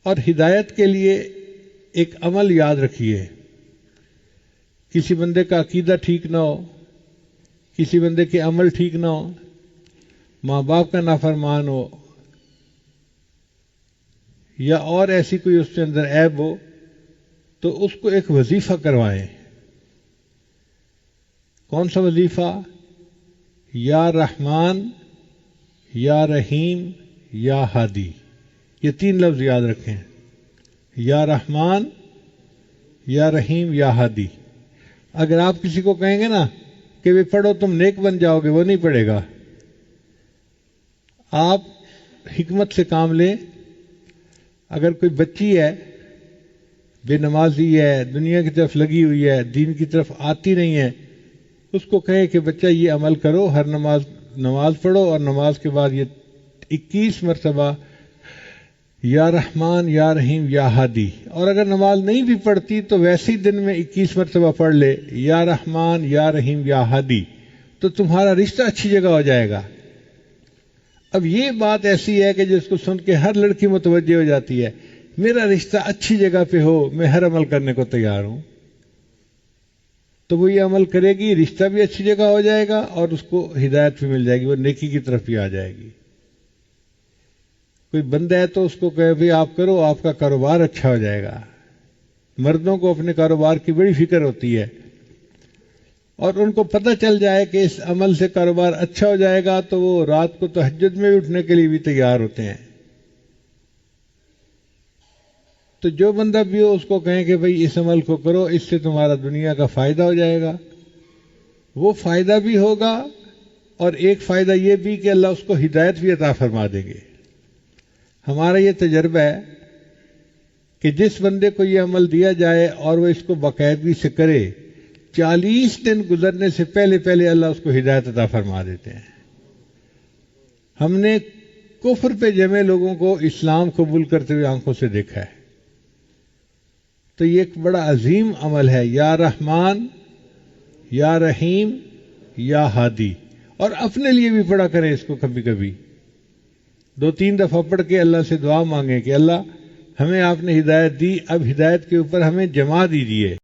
اور ہدایت کے لیے ایک عمل یاد رکھیے. کسی بندے کا عقیدہ ٹھیک نہ ہو، کسی بندے کے عمل ٹھیک نہ ہو، ماں باپ کا نافرمان ہو، یا اور ایسی کوئی اس کے اندر عیب ہو، تو اس کو ایک وظیفہ کروائیں. کون سا وظیفہ؟ یا رحمان، یا رحیم، یا ہادی. یہ 3 لفظ یاد رکھیں. یا رحمان، یا رحیم، یا ہادی. اگر آپ کسی کو کہیں گے نا کہ بھی پڑھو تم نیک بن جاؤ گے، وہ نہیں پڑھے گا. آپ حکمت سے کام لیں. اگر کوئی بچی ہے، بے نمازی ہے، دنیا کی طرف لگی ہوئی ہے، دین کی طرف آتی نہیں ہے، اس کو کہیں کہ بچہ یہ عمل کرو، ہر نماز پڑھو اور نماز کے بعد یہ 21 مرتبہ یا رحمان، یا رحیم، یا ہادی. اور اگر نماز نہیں بھی پڑھتی تو ویسے ہی دن میں 21 مرتبہ پڑھ لے یا رحمان، یا رحیم، یا ہادی، تو تمہارا رشتہ اچھی جگہ ہو جائے گا. اب یہ بات ایسی ہے کہ جس کو سن کے ہر لڑکی متوجہ ہو جاتی ہے، میرا رشتہ اچھی جگہ پہ ہو، میں ہر عمل کرنے کو تیار ہوں. تو وہ یہ عمل کرے گی، رشتہ بھی اچھی جگہ ہو جائے گا اور اس کو ہدایت بھی مل جائے گی، وہ نیکی کی طرف بھی آ جائے گی. کوئی بندہ ہے تو اس کو کہے بھی آپ کرو، آپ کا کاروبار اچھا ہو جائے گا. مردوں کو اپنے کاروبار کی بڑی فکر ہوتی ہے، اور ان کو پتہ چل جائے کہ اس عمل سے کاروبار اچھا ہو جائے گا تو وہ رات کو تہجد میں بھی اٹھنے کے لیے بھی تیار ہوتے ہیں. تو جو بندہ بھی ہو اس کو کہیں کہ بھئی اس عمل کو کرو، اس سے تمہارا دنیا کا فائدہ ہو جائے گا. وہ فائدہ بھی ہوگا، اور ایک فائدہ یہ بھی کہ اللہ اس کو ہدایت بھی عطا فرما دیں گے. ہمارا یہ تجربہ ہے کہ جس بندے کو یہ عمل دیا جائے اور وہ اس کو باقاعدگی سے کرے، 40 دن گزرنے سے پہلے پہلے اللہ اس کو ہدایت عطا فرما دیتے ہیں. ہم نے کفر پہ جمے لوگوں کو اسلام قبول کرتے ہوئے آنکھوں سے دیکھا ہے. تو یہ ایک بڑا عظیم عمل ہے، یا رحمان، یا رحیم، یا ہادی. اور اپنے لیے بھی پڑھا کریں اس کو کبھی کبھی، 2-3 دفعہ پڑھ کے اللہ سے دعا مانگیں کہ اللہ ہمیں آپ نے ہدایت دی، اب ہدایت کے اوپر ہمیں جما دیجیے.